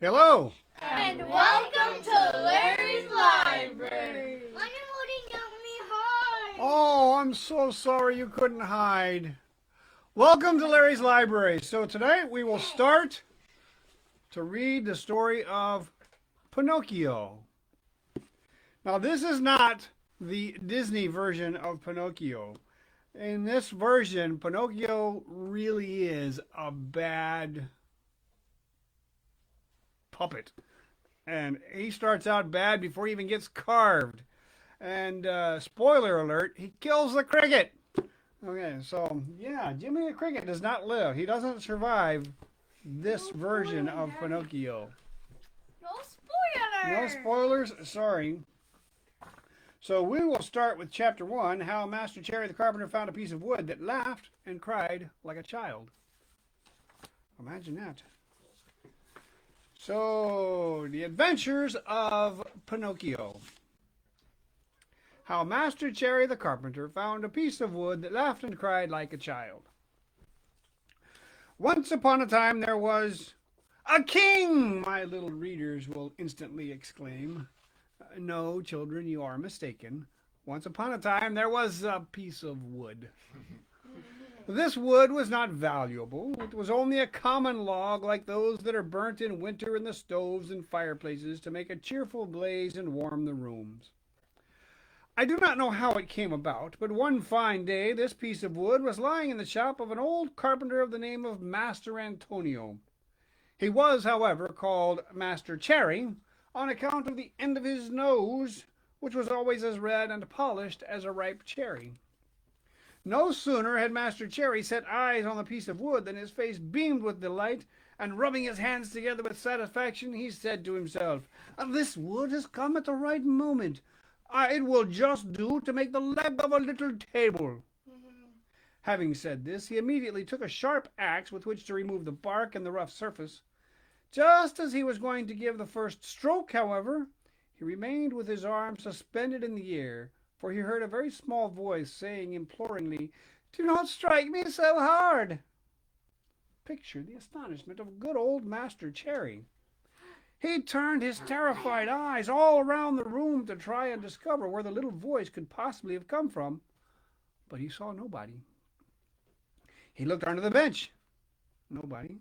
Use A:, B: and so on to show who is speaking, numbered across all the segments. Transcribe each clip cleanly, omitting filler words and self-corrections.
A: Hello.
B: And welcome to Larry's Library.
A: Oh, I'm so sorry you couldn't hide. Welcome to Larry's Library. So tonight we will start to read the story of Pinocchio. Now this is not the Disney version of Pinocchio. In this version, Pinocchio really is a bad puppet. And he starts out bad before he even gets carved. And spoiler alert, he kills the cricket. Okay, so yeah, Jimmy the Cricket does not live. He doesn't survive this version of Pinocchio.
B: No spoilers.
A: No spoilers, sorry. So we will start with chapter 1, how Master Cherry the Carpenter found a piece of wood that laughed and cried like a child. Imagine that. So, the adventures of Pinocchio. How Master Cherry the Carpenter found a piece of wood that laughed and cried like a child. Once upon a time there was a king, my little readers will instantly exclaim. No, children, you are mistaken. Once upon a time there was a piece of wood. This wood was not valuable. It was only a common log like those that are burnt in winter in the stoves and fireplaces to make a cheerful blaze and warm the rooms. I do not know how it came about, but one fine day this piece of wood was lying in the shop of an old carpenter of the name of Master Antonio. He was, however, called Master Cherry on account of the end of his nose, which was always as red and polished as a ripe cherry. No sooner had Master Cherry set eyes on the piece of wood than his face beamed with delight, and rubbing his hands together with satisfaction, he said to himself, "This wood has come at the right moment. It will just do to make the leg of a little table." Having said this, he immediately took a sharp axe with which to remove the bark and the rough surface. Just as he was going to give the first stroke, however, he remained with his arm suspended in the air, for he heard a very small voice saying imploringly, "Do not strike me so hard." Picture the astonishment of good old Master Cherry. He turned his terrified eyes all around the room to try and discover where the little voice could possibly have come from, but he saw nobody. He looked under the bench. Nobody.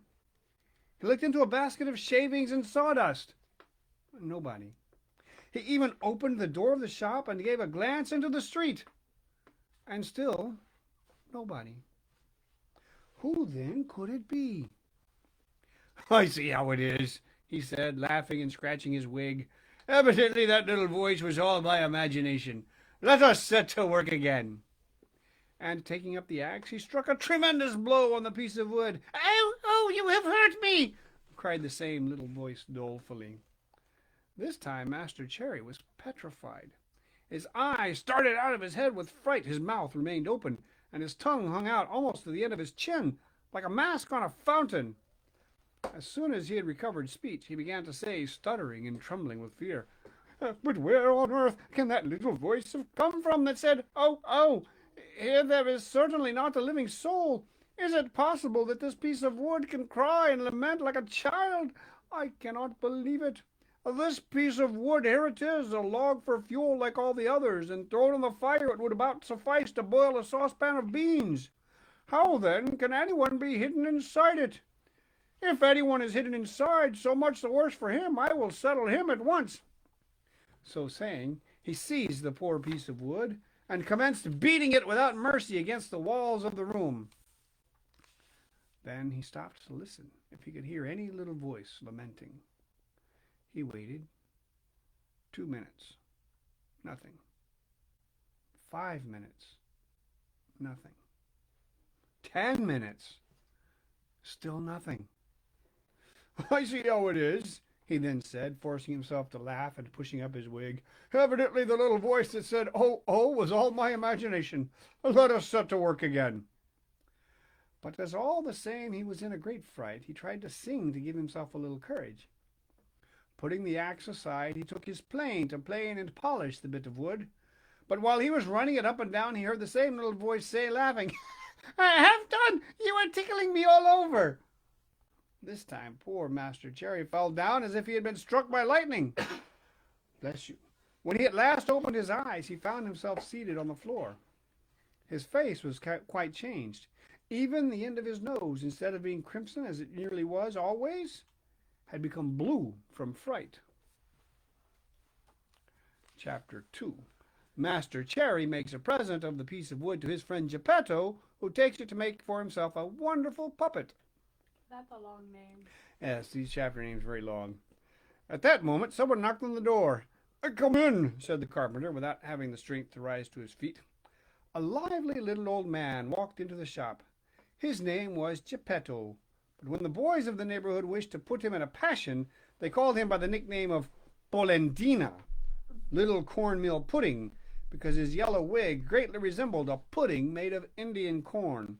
A: He looked into a basket of shavings and sawdust. Nobody. He even opened the door of the shop and gave a glance into the street. And still nobody. Who then could it be? "I see how it is," he said, laughing and scratching his wig. "Evidently that little voice was all my imagination. Let us set to work again." And taking up the axe, he struck a tremendous blow on the piece of wood. "Oh, you have hurt me!" cried the same little voice dolefully. This time Master Cherry was petrified. His eyes started out of his head with fright, his mouth remained open, and his tongue hung out almost to the end of his chin, like a mask on a fountain. As soon as he had recovered speech, he began to say, stuttering and trembling with fear, "But where on earth can that little voice have come from that said, 'Oh, oh'? Here there is certainly not a living soul. Is it possible that this piece of wood can cry and lament like a child? I cannot believe it. This piece of wood, here it is, a log for fuel like all the others, and thrown on the fire it would about suffice to boil a saucepan of beans. How then can anyone be hidden inside it? If anyone is hidden inside, so much the worse for him. I will settle him at once." So saying, he seized the poor piece of wood and commenced beating it without mercy against the walls of the room. Then he stopped to listen if he could hear any little voice lamenting. He waited. 2 minutes. Nothing. 5 minutes. Nothing. 10 minutes. Still nothing. "I see how it is," he then said, forcing himself to laugh and pushing up his wig. "Evidently the little voice that said, 'Oh, oh,' was all my imagination. Let us set to work again." But as all the same he was in a great fright, he tried to sing to give himself a little courage. Putting the axe aside, he took his plane to plane and polish the bit of wood. But while he was running it up and down, he heard the same little voice say, laughing, "I have done! You are tickling me all over." This time poor Master Cherry fell down as if he had been struck by lightning. Bless you. When he at last opened his eyes, he found himself seated on the floor. His face was quite changed. Even the end of his nose, instead of being crimson as it nearly was always, had become blue from fright. Chapter 2. Master Cherry makes a present of the piece of wood to his friend Geppetto, who takes it to make for himself a wonderful puppet.
B: That's a long name.
A: Yes, these chapter names are very long. At that moment, someone knocked on the door. "Come in," said the carpenter, without having the strength to rise to his feet. A lively little old man walked into the shop. His name was Geppetto, but when the boys of the neighborhood wished to put him in a passion, they called him by the nickname of Polendina, little cornmeal pudding, because his yellow wig greatly resembled a pudding made of Indian corn.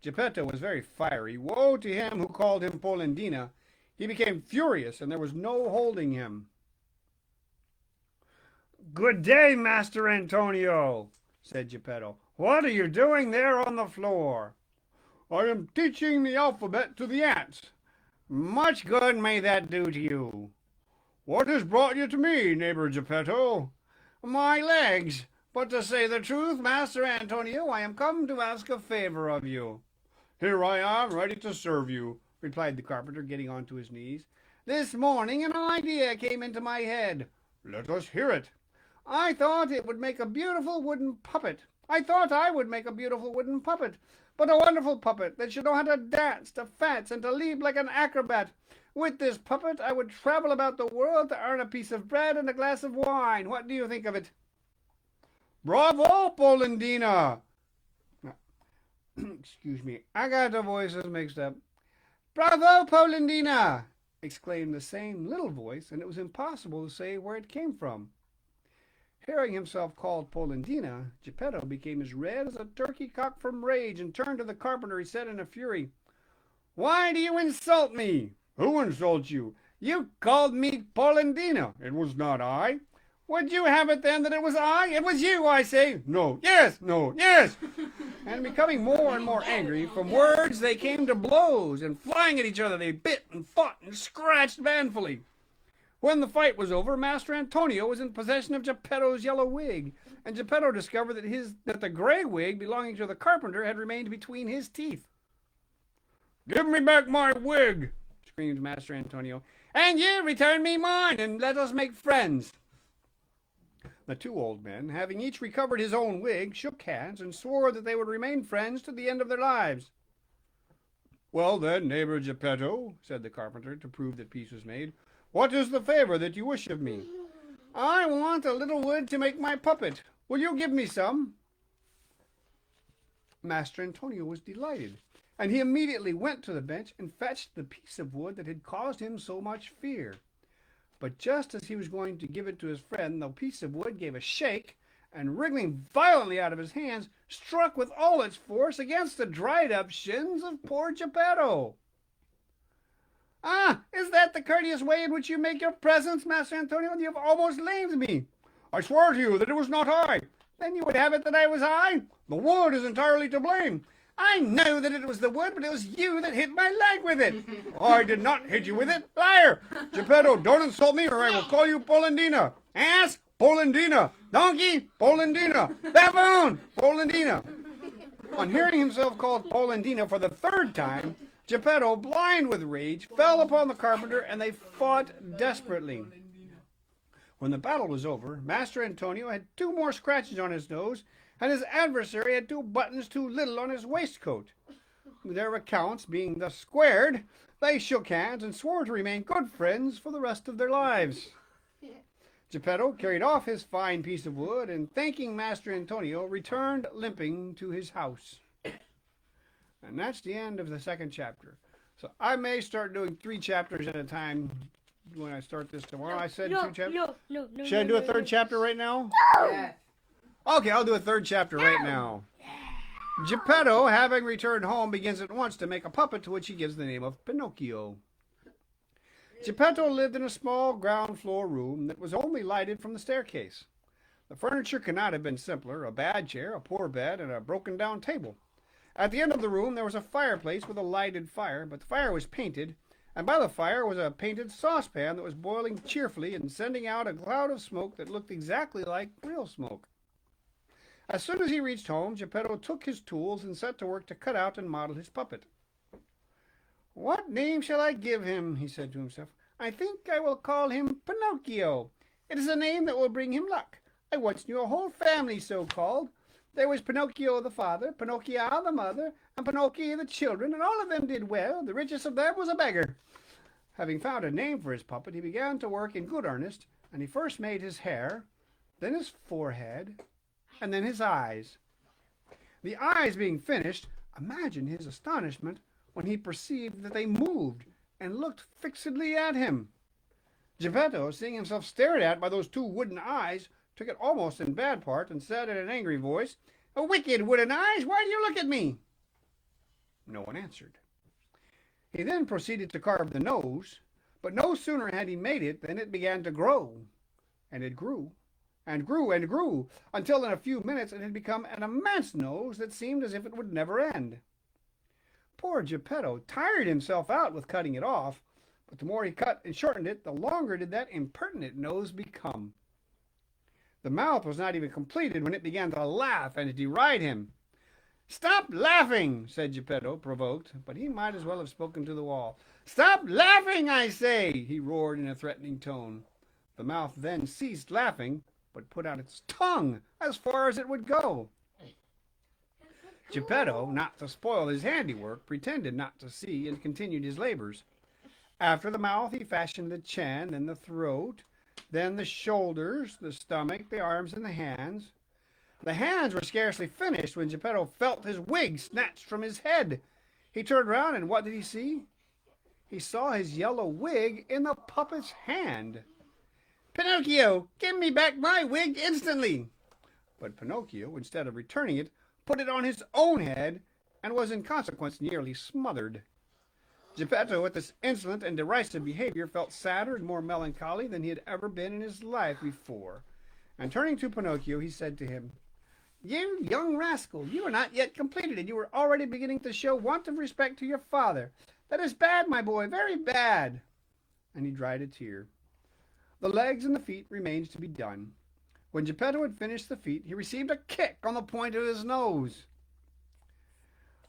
A: Geppetto was very fiery. Woe to him who called him Polendina. He became furious, and there was no holding him. "Good day, Master Antonio," said Geppetto. "What are you doing there on the floor?" "I am teaching the alphabet to the ants." "Much good may that do to you." "What has brought you to me, neighbor Geppetto?" "My legs. But to say the truth, Master Antonio, I am come to ask a favor of you." "Here I am, ready to serve you," replied the carpenter, getting onto his knees. "This morning an idea came into my head." "Let us hear it." "I thought I would make a beautiful wooden puppet, but a wonderful puppet that should know how to dance, to fence, and to leap like an acrobat. With this puppet I would travel about the world to earn a piece of bread and a glass of wine. What do you think of it?" "Bravo, Polendina!" Excuse me, I got the voices mixed up. "Bravo, Polendina!" exclaimed the same little voice, and it was impossible to say where it came from. Hearing himself called Polendina, Geppetto became as red as a turkey cock from rage, and turned to the carpenter. He said in a fury, "Why do you insult me?" "Who insults you?" "You called me Polendina." "It was not I." "Would you have it then that it was I? It was you, I say." "No, yes, no, yes." And becoming more and more angry, from words they came to blows, and flying at each other they bit and fought and scratched manfully. When the fight was over, Master Antonio was in possession of Geppetto's yellow wig, and Geppetto discovered that the gray wig belonging to the carpenter had remained between his teeth. "Give me back my wig," screamed Master Antonio, "and you return me mine, and let us make friends." The two old men, having each recovered his own wig, shook hands and swore that they would remain friends to the end of their lives. "Well then, neighbor Geppetto," said the carpenter, to prove that peace was made, "what is the favor that you wish of me?" "I want a little wood to make my puppet. Will you give me some?" Master Antonio was delighted, and he immediately went to the bench and fetched the piece of wood that had caused him so much fear. But just as he was going to give it to his friend, the piece of wood gave a shake, and wriggling violently out of his hands, struck with all its force against the dried-up shins of poor Geppetto. "Ah, is that the courteous way in which you make your presents, Master Antonio? You have almost lamed me." "I swear to you that it was not I." "Then you would have it that I was I?" "The wood is entirely to blame." "I know that it was the wood, but it was you that hit my leg with it." "I did not hit you with it." "Liar!" "Geppetto, don't insult me, or I will call you Polendina." "Ass, Polendina." "Donkey, Polendina." "Baboon, Polendina." On hearing himself called Polendina for the third time, Geppetto, blind with rage, fell upon the carpenter, and they fought desperately. When the battle was over, Master Antonio had 2 more scratches on his nose, and his adversary had 2 buttons too little on his waistcoat. Their accounts being thus squared, they shook hands and swore to remain good friends for the rest of their lives. Geppetto carried off his fine piece of wood, and thanking Master Antonio, returned limping to his house. And that's the end of the 2nd chapter. So I may start doing 3 chapters at a time when I start this tomorrow. I said 2 chapters.
B: No.
A: Should I do a 3rd chapter right now?
C: Yes.
A: Okay, I'll do a 3rd chapter right now. Geppetto, having returned home, begins at once to make a puppet to which he gives the name of Pinocchio. Geppetto lived in a small ground floor room that was only lighted from the staircase. The furniture could not have been simpler: a bad chair, a poor bed, and a broken down table. At the end of the room there was a fireplace with a lighted fire, but the fire was painted, and by the fire was a painted saucepan that was boiling cheerfully and sending out a cloud of smoke that looked exactly like real smoke. As soon as he reached home, Geppetto took his tools and set to work to cut out and model his puppet. "What name shall I give him?" he said to himself. "I think I will call him Pinocchio. It is a name that will bring him luck. I once knew a whole family so called. There was Pinocchio the father, Pinocchia the mother, and Pinocchio the children, and all of them did well. The richest of them was a beggar." Having found a name for his puppet, he began to work in good earnest, and he first made his hair, then his forehead, and then his eyes. The eyes being finished, imagine his astonishment when he perceived that they moved and looked fixedly at him. Geppetto, seeing himself stared at by those two wooden eyes, took it almost in bad part and said in an angry voice, "Wicked wooden eyes, why do you look at me?" No one answered. He then proceeded to carve the nose, but no sooner had he made it than it began to grow, and it grew, and grew, and grew, until in a few minutes it had become an immense nose that seemed as if it would never end. Poor Geppetto tired himself out with cutting it off, but the more he cut and shortened it, the longer did that impertinent nose become. The mouth was not even completed when it began to laugh and to deride him. "Stop laughing," said Geppetto, provoked, but he might as well have spoken to the wall. "Stop laughing, I say," he roared in a threatening tone. The mouth then ceased laughing, but put out its tongue as far as it would go. Geppetto, not to spoil his handiwork, pretended not to see and continued his labors. After the mouth he fashioned the chin, then the throat, then the shoulders, the stomach, the arms, and the hands. The hands were scarcely finished when Geppetto felt his wig snatched from his head. He turned round, and what did he see? He saw his yellow wig in the puppet's hand. "Pinocchio, give me back my wig instantly!" But Pinocchio, instead of returning it, put it on his own head, and was in consequence nearly smothered. Geppetto, at this insolent and derisive behavior, felt sadder and more melancholy than he had ever been in his life before, and turning to Pinocchio, he said to him, "You young rascal, you are not yet completed, and you are already beginning to show want of respect to your father. That is bad, my boy, very bad." And he dried a tear. The legs and the feet remained to be done. When Geppetto had finished the feet, he received a kick on the point of his nose.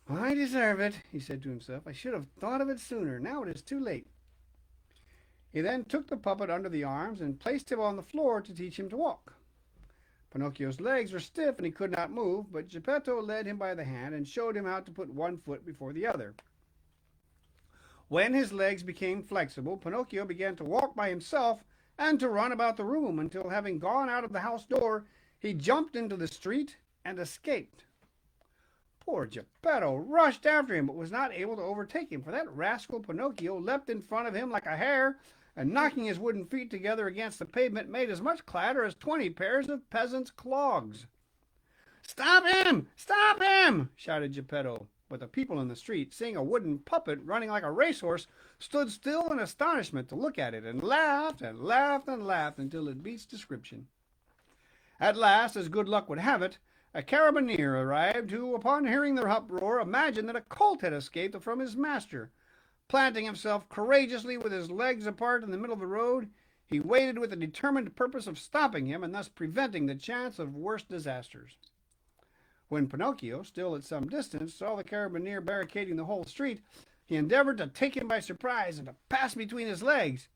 A: "I deserve it," he said to himself. "I should have thought of it sooner. Now it is too late." He then took the puppet under the arms and placed him on the floor to teach him to walk. Pinocchio's legs were stiff and he could not move, but Geppetto led him by the hand and showed him how to put one foot before the other. When his legs became flexible, Pinocchio began to walk by himself and to run about the room until, having gone out of the house door, he jumped into the street and escaped. Poor Geppetto rushed after him, but was not able to overtake him, for that rascal Pinocchio leapt in front of him like a hare, and knocking his wooden feet together against the pavement, made as much clatter as 20 pairs of peasants' clogs. "Stop him! Stop him!" shouted Geppetto. But the people in the street, seeing a wooden puppet running like a racehorse, stood still in astonishment to look at it, and laughed and laughed and laughed until it beats description. At last, as good luck would have it, a carabineer arrived, who, upon hearing the uproar, imagined that a colt had escaped from his master. Planting himself courageously with his legs apart in the middle of the road, he waited with the determined purpose of stopping him and thus preventing the chance of worse disasters. When Pinocchio, still at some distance, saw the carabineer barricading the whole street, he endeavored to take him by surprise and to pass between his legs.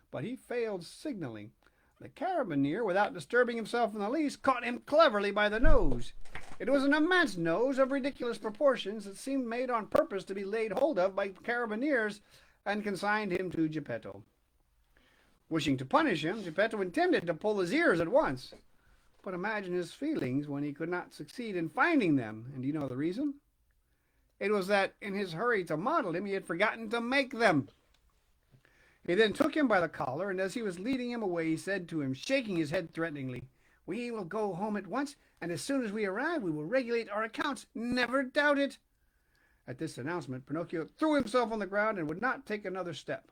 A: But he failed signally. The carabineer, without disturbing himself in the least, caught him cleverly by the nose. It was an immense nose of ridiculous proportions that seemed made on purpose to be laid hold of by carabineers, and consigned him to Geppetto. Wishing to punish him, Geppetto intended to pull his ears at once. But imagine his feelings when he could not succeed in finding them. And do you know the reason? It was that in his hurry to model him, he had forgotten to make them. He then took him by the collar, and as he was leading him away, he said to him, shaking his head threateningly, "We will go home at once, and as soon as we arrive, we will regulate our accounts. Never doubt it." At this announcement, Pinocchio threw himself on the ground and would not take another step.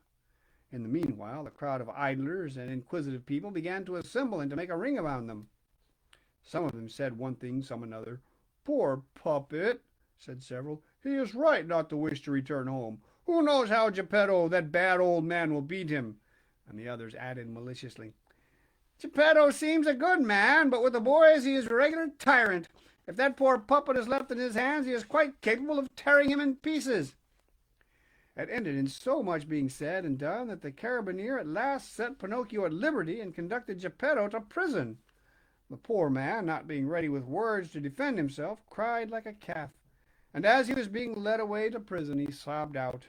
A: In the meanwhile, a crowd of idlers and inquisitive people began to assemble and to make a ring around them. Some of them said one thing, some another. "Poor puppet," said several. "He is right not to wish to return home. Who knows how Geppetto, that bad old man, will beat him?" And the others added maliciously, "Geppetto seems a good man, but with the boys he is a regular tyrant. If that poor puppet is left in his hands, he is quite capable of tearing him in pieces." It ended in so much being said and done that the carabineer at last set Pinocchio at liberty and conducted Geppetto to prison. The poor man, not being ready with words to defend himself, cried like a calf, and as he was being led away to prison he sobbed out,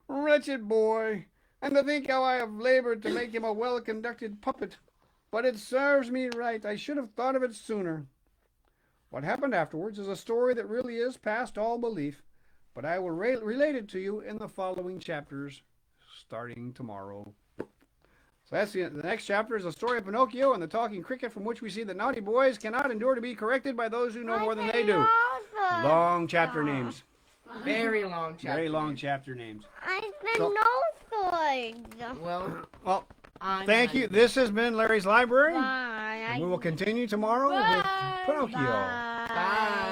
A: "Wretched boy! And to think how I have labored to make him a well-conducted puppet! But it serves me right. I should have thought of it sooner." What happened afterwards is a story that really is past all belief, but I will relate it to you in the following chapters, starting tomorrow. So that's the next chapter is the story of Pinocchio and the talking cricket, from which we see that naughty boys cannot endure to be corrected by those who know more than they do. Long chapter names.
C: Very long chapter.
A: Very long chapter names.
D: I've been
C: Well,
A: Thank you. This has been Larry's Library.
D: Bye.
A: And we will continue tomorrow with Pinocchio.
D: Bye.
C: Bye.